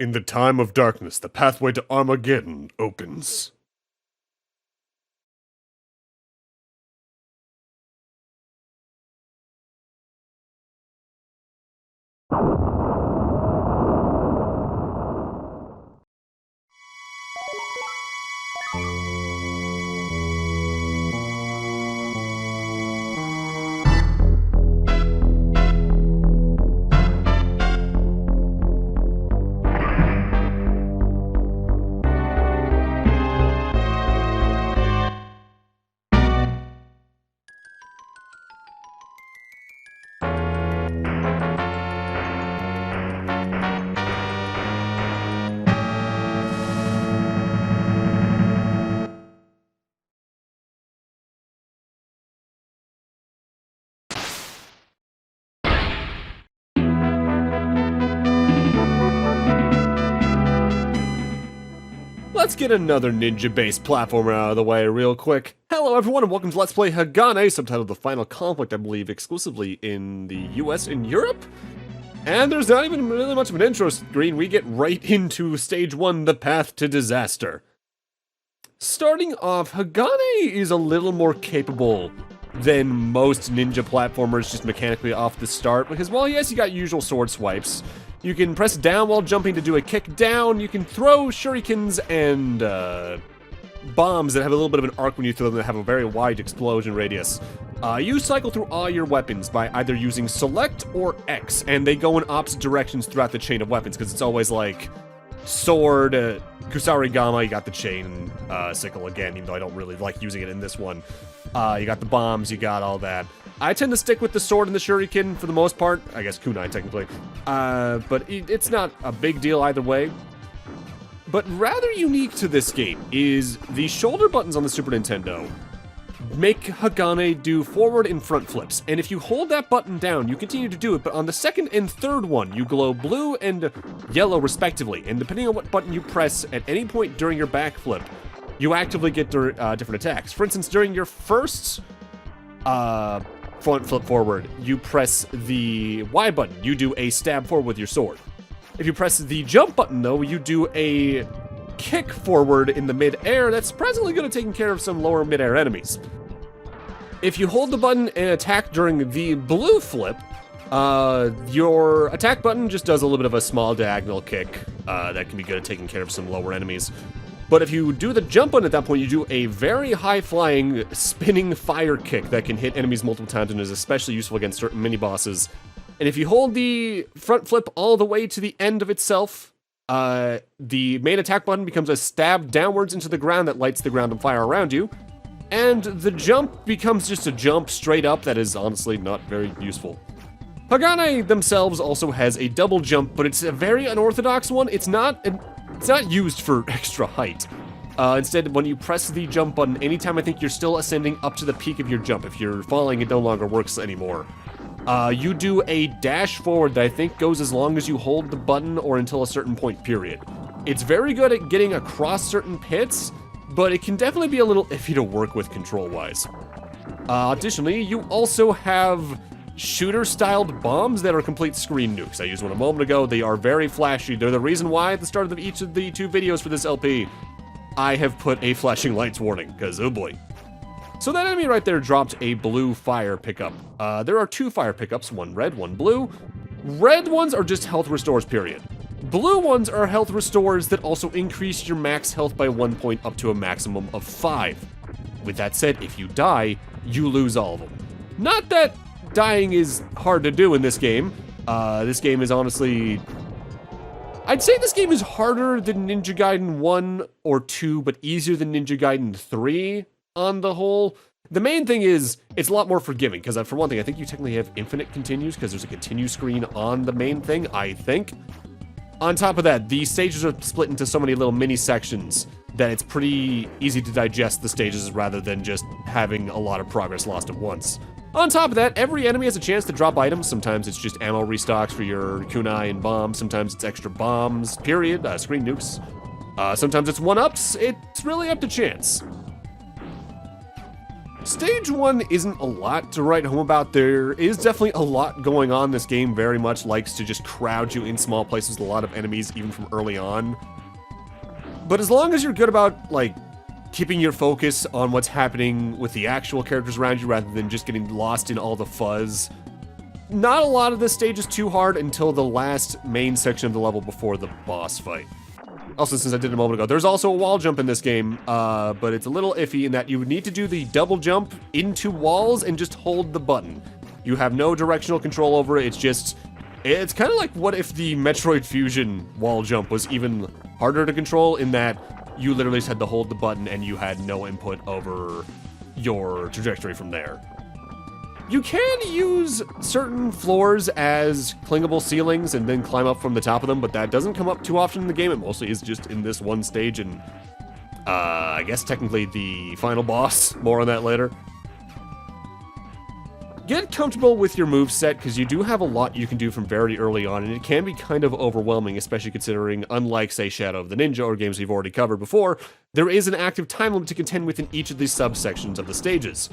In the time of darkness, the pathway to Armageddon opens. Let's get another ninja-based platformer out of the way real quick. Hello everyone and welcome to Let's Play Hagane, subtitled The Final Conflict, I believe, exclusively in the US and Europe. And there's not even really much of an intro screen, we get right into Stage 1, The Path to Disaster. Starting off, Hagane is a little more capable than most ninja platformers just mechanically off the start, because while yes, you got usual sword swipes, you can press down while jumping to do a kick down, you can throw shurikens and bombs that have a little bit of an arc when you throw them that have a very wide explosion radius. You cycle through all your weapons by either using select or X, and they go in opposite directions throughout the chain of weapons, because it's always like sword, Kusarigama, you got the chain sickle again, even though I don't really like using it in this one. You got the bombs, you got all that. I tend to stick with the sword and the shuriken for the most part. I guess kunai, technically. But it's not a big deal either way. But rather unique to this game is the shoulder buttons on the Super Nintendo make Hagane do forward and front flips. And if you hold that button down, you continue to do it, but on the second and third one, you glow blue and yellow respectively. And depending on what button you press at any point during your backflip, you actively get different attacks. For instance, during your first front flip forward, you press the Y button, you do a stab forward with your sword. If you press the jump button though, you do a kick forward in the mid-air that's surprisingly good at taking care of some lower mid-air enemies. If you hold the button and attack during the blue flip, your attack button just does a little bit of a small diagonal kick that can be good at taking care of some lower enemies. But if you do the jump button at that point, you do a very high-flying, spinning fire kick that can hit enemies multiple times and is especially useful against certain mini-bosses. And if you hold the front flip all the way to the end of itself, the main attack button becomes a stab downwards into the ground that lights the ground on fire around you. And the jump becomes just a jump straight up that is honestly not very useful. Hagane themselves also has a double jump, but it's a very unorthodox one. It's not used for extra height. Instead, when you press the jump button, anytime I think you're still ascending up to the peak of your jump, if you're falling, it no longer works anymore. You do a dash forward that I think goes as long as you hold the button or until a certain point period. It's very good at getting across certain pits, but it can definitely be a little iffy to work with control-wise. Additionally, you also have shooter-styled bombs that are complete screen nukes. I used one a moment ago. They are very flashy. They're the reason why at the start of each of the two videos for this LP, I have put a flashing lights warning, because oh boy. So that enemy right there dropped a blue fire pickup. There are two fire pickups, one red, one blue. Red ones are just health restores, period. Blue ones are health restores that also increase your max health by 1 point up to a maximum of 5. With that said, if you die, you lose all of them. Not that dying is hard to do in this game. This game is honestly... I'd say this game is harder than Ninja Gaiden 1 or 2, but easier than Ninja Gaiden 3 on the whole. The main thing is, it's a lot more forgiving, because for one thing, I think you technically have infinite continues, because there's a continue screen on the main thing, I think. On top of that, the stages are split into so many little mini sections that it's pretty easy to digest the stages rather than just having a lot of progress lost at once. On top of that, every enemy has a chance to drop items. Sometimes it's just ammo restocks for your kunai and bombs. Sometimes it's extra bombs, period, screen nukes. Sometimes it's one-ups. It's really up to chance. Stage 1 isn't a lot to write home about. There is definitely a lot going on. This game very much likes to just crowd you in small places with a lot of enemies, even from early on. But as long as you're good about, like, keeping your focus on what's happening with the actual characters around you rather than just getting lost in all the fuzz, not a lot of this stage is too hard until the last main section of the level before the boss fight. Also, since I did it a moment ago, there's also a wall jump in this game, but it's a little iffy in that you would need to do the double jump into walls and just hold the button. You have no directional control over it. It's kind of like what if the Metroid Fusion wall jump was even harder to control, in that you literally just had to hold the button and you had no input over your trajectory from there. You can use certain floors as clingable ceilings and then climb up from the top of them, but that doesn't come up too often in the game. It mostly is just in this one stage and, I guess technically the final boss. More on that later. Get comfortable with your moveset, because you do have a lot you can do from very early on, and it can be kind of overwhelming, especially considering, unlike, say, Shadow of the Ninja or games we've already covered before, there is an active time limit to contend within each of these subsections of the stages.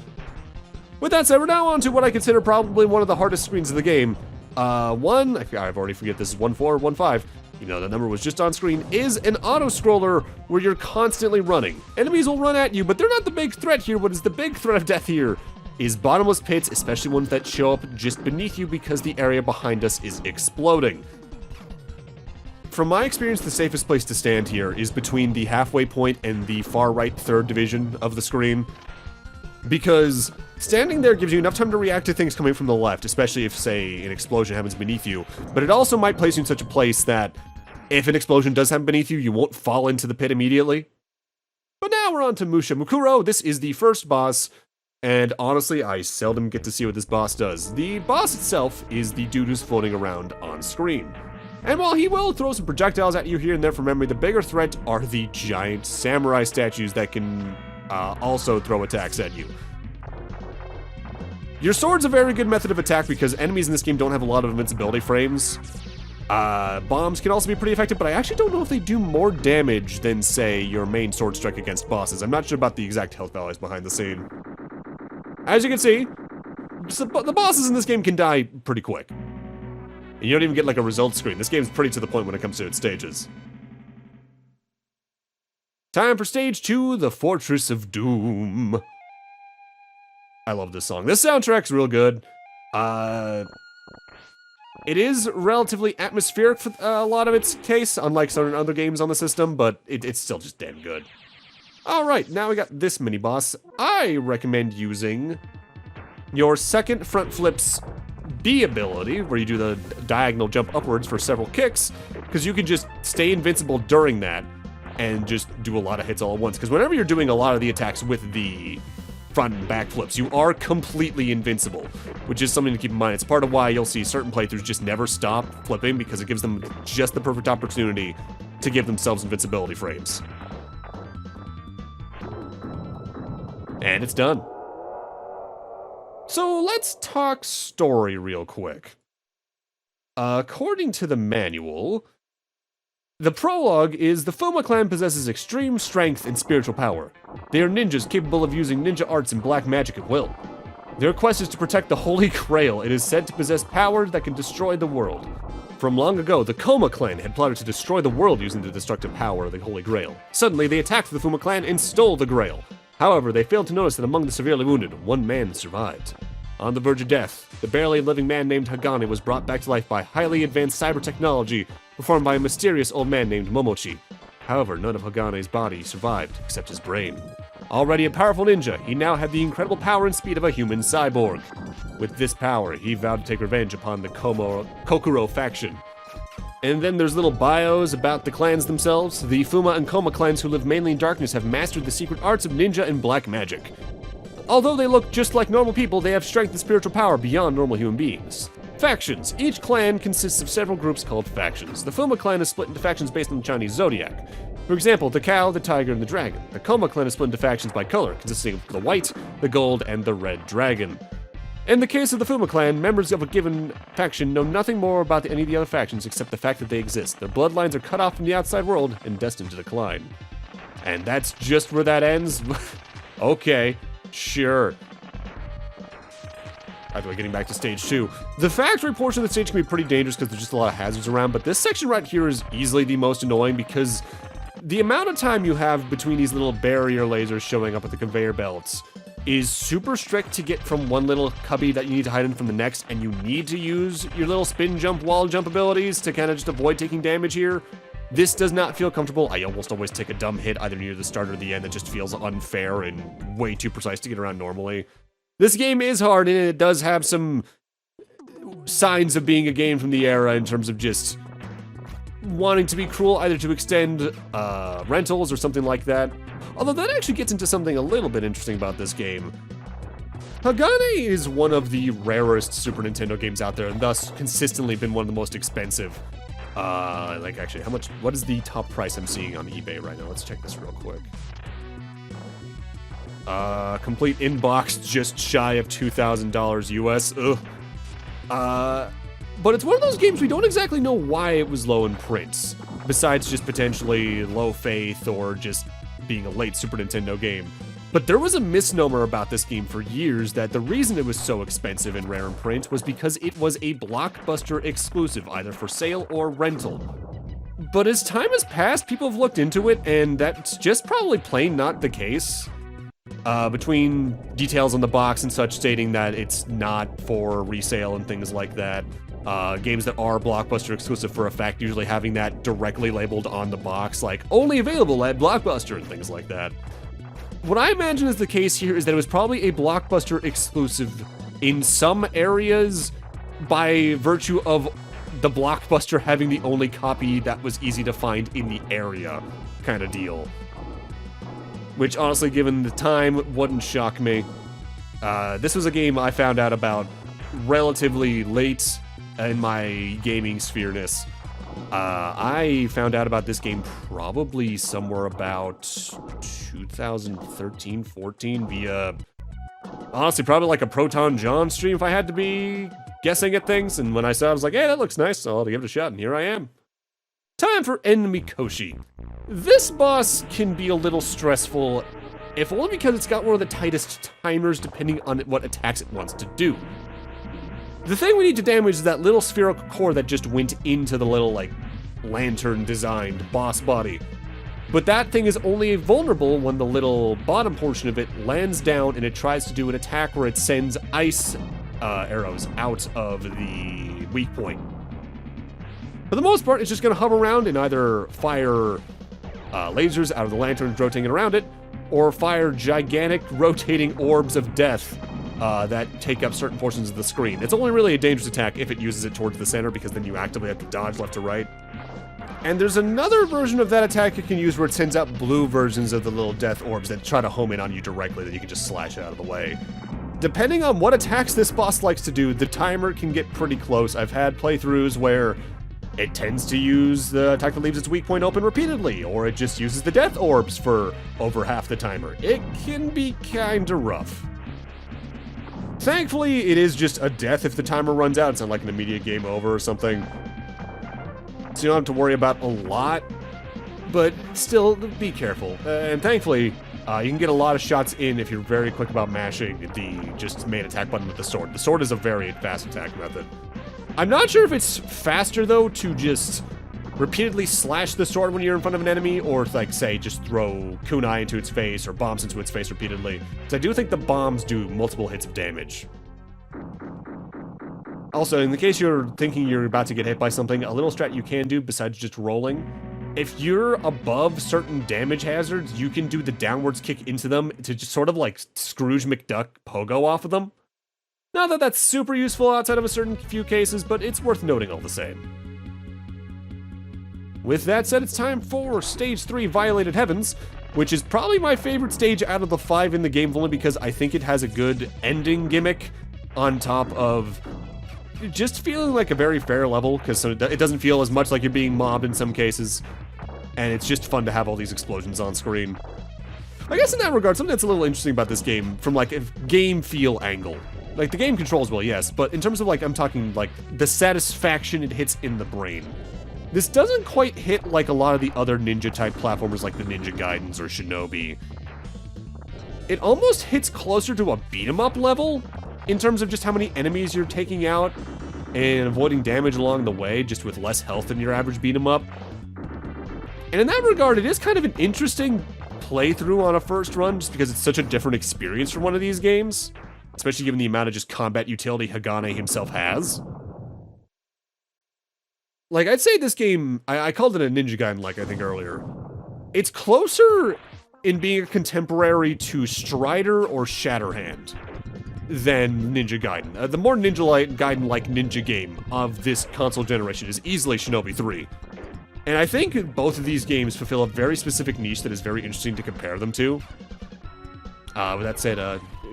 With that said, we're now on to what I consider probably one of the hardest screens of the game. I've already forget this is 1-4-1-5. You know, that number was just on screen, is an auto-scroller where you're constantly running. Enemies will run at you, but they're not the big threat here. What is the big threat of death here is bottomless pits, especially ones that show up just beneath you because the area behind us is exploding. From my experience, the safest place to stand here is between the halfway point and the far right third division of the screen, because standing there gives you enough time to react to things coming from the left, especially if, say, an explosion happens beneath you, but it also might place you in such a place that if an explosion does happen beneath you, you won't fall into the pit immediately. But now we're on to Musha-Mukuro. This is the first boss, and honestly, I seldom get to see what this boss does. The boss itself is the dude who's floating around on screen. And while he will throw some projectiles at you here and there from memory, the bigger threat are the giant samurai statues that can also throw attacks at you. Your sword's a very good method of attack because enemies in this game don't have a lot of invincibility frames. Bombs can also be pretty effective, but I actually don't know if they do more damage than, say, your main sword strike against bosses. I'm not sure about the exact health values behind the scene. As you can see, the bosses in this game can die pretty quick. And you don't even get like a results screen. This game's pretty to the point when it comes to its stages. Time for stage 2, the Fortress of Doom. I love this song. This soundtrack's real good. It is relatively atmospheric for a lot of its case, unlike certain other games on the system, but it's still just damn good. Alright, now we got this mini-boss. I recommend using your second front flip's B ability, where you do the diagonal jump upwards for several kicks, because you can just stay invincible during that and just do a lot of hits all at once. Because whenever you're doing a lot of the attacks with the front and back flips, you are completely invincible, which is something to keep in mind. It's part of why you'll see certain playthroughs just never stop flipping, because it gives them just the perfect opportunity to give themselves invincibility frames. And it's done. So let's talk story real quick. According to the manual, the prologue is the Fuma clan possesses extreme strength and spiritual power. They are ninjas capable of using ninja arts and black magic at will. Their quest is to protect the Holy Grail. It is said to possess powers that can destroy the world. From long ago, the Koma clan had plotted to destroy the world using the destructive power of the Holy Grail. Suddenly, they attacked the Fuma clan and stole the Grail. However, they failed to notice that among the severely wounded, one man survived. On the verge of death, the barely living man named Hagane was brought back to life by highly advanced cyber technology performed by a mysterious old man named Momochi. However, none of Hagane's body survived, except his brain. Already a powerful ninja, he now had the incredible power and speed of a human cyborg. With this power, he vowed to take revenge upon the Kokuro faction. And then there's little bios about the clans themselves. The Fuma and Koma clans who live mainly in darkness have mastered the secret arts of ninja and black magic. Although they look just like normal people, they have strength and spiritual power beyond normal human beings. Factions. Each clan consists of several groups called factions. The Fuma clan is split into factions based on the Chinese zodiac. For example, the cow, the tiger, and the dragon. The Koma clan is split into factions by color, consisting of the white, the gold, and the red dragon. In the case of the Fuma clan, members of a given faction know nothing more about any of the other factions except the fact that they exist. Their bloodlines are cut off from the outside world and destined to decline. And that's just where that ends? Okay, sure. By getting back to stage 2. The factory portion of the stage can be pretty dangerous because there's just a lot of hazards around, but this section right here is easily the most annoying because the amount of time you have between these little barrier lasers showing up at the conveyor belts is super strict to get from one little cubby that you need to hide in from the next, and you need to use your little spin jump, wall jump abilities to kind of just avoid taking damage here. This does not feel comfortable. I almost always take a dumb hit either near the start or the end that just feels unfair and way too precise to get around normally. This game is hard, and it does have some signs of being a game from the era in terms of just wanting to be cruel, either to extend rentals or something like that. Although that actually gets into something a little bit interesting about this game. Hagane is one of the rarest Super Nintendo games out there, and thus consistently been one of the most expensive. Actually, what is the top price I'm seeing on eBay right now? Let's check this real quick. Complete inbox just shy of $2,000 US. Ugh. But it's one of those games we don't exactly know why it was low in prints, besides just potentially low faith or just being a late Super Nintendo game. But there was a misnomer about this game for years that the reason it was so expensive and rare in print was because it was a Blockbuster exclusive, either for sale or rental. But as time has passed, people have looked into it, and that's just probably plain not the case. Between details on the box and such stating that it's not for resale and things like that. Games that are Blockbuster exclusive for a fact usually having that directly labeled on the box, like only available at Blockbuster and things like that. What I imagine is the case here is that it was probably a Blockbuster exclusive in some areas by virtue of the Blockbuster having the only copy that was easy to find in the area kind of deal. Which honestly, given the time, wouldn't shock me. This was a game I found out about relatively late in my gaming sphere-ness. I found out about this game probably somewhere about 2013, 14 via, honestly, probably like a Proton John stream if I had to be guessing at things. And when I saw it, I was like, hey, that looks nice, so I'll give it a shot, and here I am. Time for En-Mikoshi. This boss can be a little stressful, if only because it's got one of the tightest timers depending on what attacks it wants to do. The thing we need to damage is that little spherical core that just went into the little, like, lantern-designed boss body. But that thing is only vulnerable when the little bottom portion of it lands down and it tries to do an attack where it sends ice arrows out of the weak point. For the most part, it's just going to hover around and either fire lasers out of the lanterns rotating around it, or fire gigantic rotating orbs of death that take up certain portions of the screen. It's only really a dangerous attack if it uses it towards the center, because then you actively have to dodge left to right. And there's another version of that attack you can use where it sends out blue versions of the little death orbs that try to home in on you directly that you can just slash out of the way. Depending on what attacks this boss likes to do, the timer can get pretty close. I've had playthroughs where it tends to use the attack that leaves its weak point open repeatedly, or it just uses the death orbs for over half the timer. It can be kinda rough. Thankfully, it is just a death if the timer runs out. It's not like an immediate game over or something. So you don't have to worry about a lot, but still, be careful. And thankfully, you can get a lot of shots in if you're very quick about mashing the just main attack button with the sword. The sword is a very fast attack method. I'm not sure if it's faster, though, to just repeatedly slash the sword when you're in front of an enemy, or, like, say, just throw kunai into its face or bombs into its face repeatedly. Because I do think the bombs do multiple hits of damage. Also, in the case you're thinking you're about to get hit by something, a little strat you can do besides just rolling, if you're above certain damage hazards, you can do the downwards kick into them to just sort of like Scrooge McDuck pogo off of them. Not that that's super useful outside of a certain few cases, but it's worth noting all the same. With that said, it's time for Stage 3 Violated Heavens, which is probably my favorite stage out of the 5 in the game, only because I think it has a good ending gimmick on top of just feeling like a very fair level, because it doesn't feel as much like you're being mobbed in some cases, and it's just fun to have all these explosions on screen. I guess in that regard, something that's a little interesting about this game from like a game feel angle. Like the game controls well, yes, but in terms of like, I'm talking like the satisfaction it hits in the brain. This doesn't quite hit like a lot of the other ninja type platformers like the Ninja Gaidens or Shinobi. It almost hits closer to a beat 'em up level, in terms of just how many enemies you're taking out and avoiding damage along the way, just with less health than your average beat 'em up. And in that regard, it is kind of an interesting playthrough on a first run, just because it's such a different experience from one of these games, especially given the amount of just combat utility Hagane himself has. Like, I'd say this game, I called it a Ninja Gaiden, like I think earlier. It's closer in being a contemporary to Strider or Shatterhand than Ninja Gaiden. The more Ninja Gaiden-like ninja game of this console generation is easily Shinobi 3. And I think both of these games fulfill a very specific niche that is very interesting to compare them to. With that said,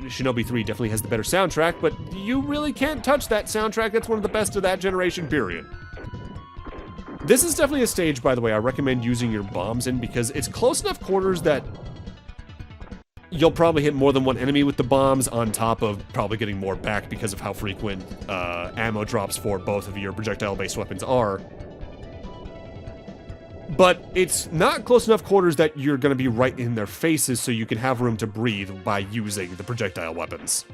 Shinobi 3 definitely has the better soundtrack, but you really can't touch that soundtrack. That's one of the best of that generation, period. This is definitely a stage, by the way, I recommend using your bombs in, because it's close enough quarters that you'll probably hit more than one enemy with the bombs, on top of probably getting more back because of how frequent ammo drops for both of your projectile-based weapons are. But it's not close enough quarters that you're going to be right in their faces, so you can have room to breathe by using the projectile weapons.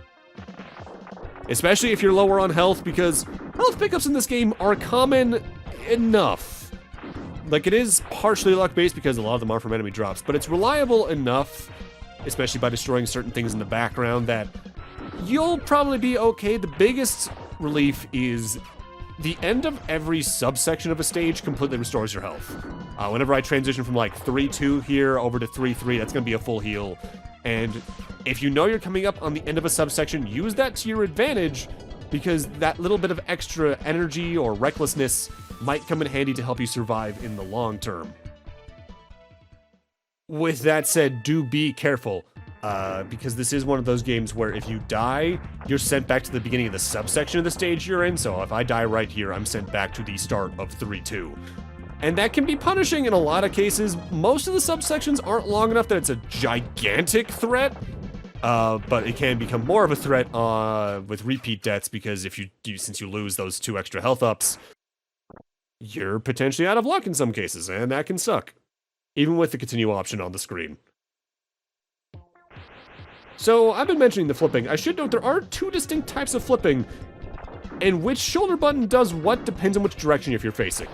Especially if you're lower on health, because health pickups in this game are common enough. Like, it is partially luck-based because a lot of them are from enemy drops, but it's reliable enough, especially by destroying certain things in the background, that you'll probably be okay. The biggest relief is the end of every subsection of a stage completely restores your health. Whenever I transition from like 3-2 here over to 3-3, that's going to be a full heal. And if you know you're coming up on the end of a subsection, use that to your advantage, because that little bit of extra energy or recklessness might come in handy to help you survive in the long term. With that said, do be careful, because this is one of those games where if you die, you're sent back to the beginning of the subsection of the stage you're in, so if I die right here, I'm sent back to the start of 3-2. And that can be punishing in a lot of cases. Most of the subsections aren't long enough that it's a gigantic threat, but it can become more of a threat with repeat deaths, because if since you lose those 2 extra health ups, you're potentially out of luck in some cases, and that can suck, even with the continue option on the screen. So, I've been mentioning the flipping. I should note there are 2 distinct types of flipping, and which shoulder button does what depends on which direction if you're facing.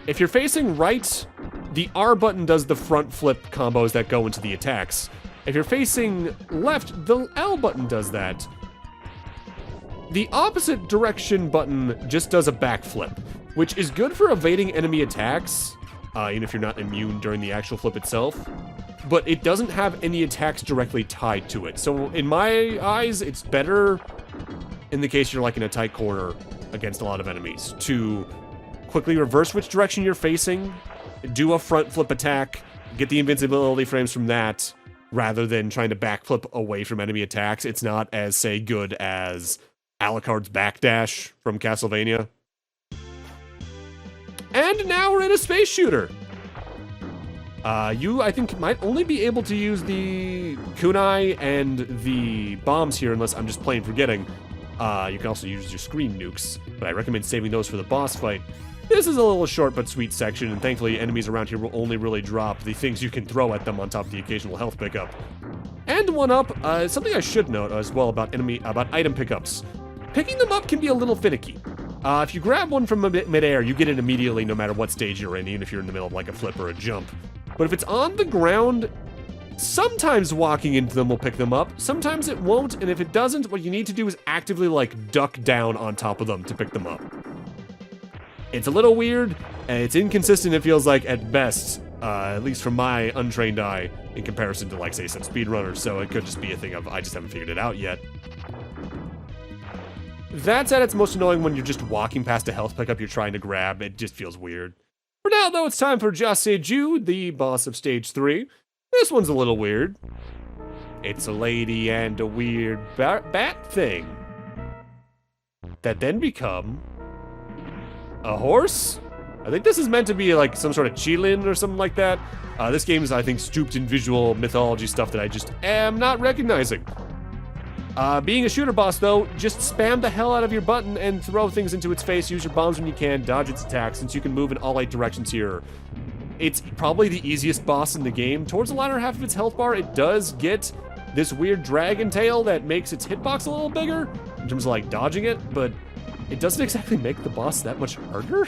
If you're facing right, the R button does the front flip combos that go into the attacks. If you're facing left, the L button does that. The opposite direction button just does a backflip, which is good for evading enemy attacks, even if you're not immune during the actual flip itself. But it doesn't have any attacks directly tied to it. So in my eyes, it's better, in the case you're like in a tight corner against a lot of enemies, to quickly reverse which direction you're facing, do a front flip attack, get the invincibility frames from that, rather than trying to backflip away from enemy attacks. It's not as, say, good as Alucard's backdash from Castlevania. And now we're in a space shooter. You, I think, might only be able to use the kunai and the bombs here, unless I'm just plain forgetting. You can also use your screen nukes, but I recommend saving those for the boss fight. This is a little short but sweet section, and thankfully enemies around here will only really drop the things you can throw at them on top of the occasional health pickup. And one up, something I should note as well about item pickups. Picking them up can be a little finicky. If you grab one from midair, you get it immediately no matter what stage you're in, even if you're in the middle of like a flip or a jump. But if it's on the ground, sometimes walking into them will pick them up, sometimes it won't, and if it doesn't, what you need to do is actively like duck down on top of them to pick them up. It's a little weird, and it's inconsistent, it feels like, at best, at least from my untrained eye, in comparison to, like, say, some speedrunners, so it could just be a thing of, I just haven't figured it out yet. That's at its most annoying when you're just walking past a health pickup you're trying to grab. It just feels weird. For now, though, it's time for Jasei-Jyu, the boss of Stage 3. This one's a little weird. It's a lady and a weird bat thing that then become a horse? I think this is meant to be like some sort of Qilin or something like that. This game is, I think, stooped in visual mythology stuff that I just am not recognizing. Being a shooter boss, though, just spam the hell out of your button and throw things into its face. Use your bombs when you can, dodge its attacks, since you can move in all 8 directions here. It's probably the easiest boss in the game. Towards the latter half of its health bar, it does get this weird dragon tail that makes its hitbox a little bigger in terms of like dodging it, but it doesn't exactly make the boss that much harder.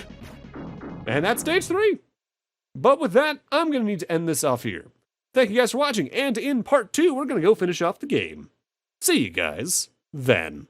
And that's stage 3. But with that, I'm gonna need to end this off here. Thank you guys for watching, and in part 2, we're gonna go finish off the game. See you guys then.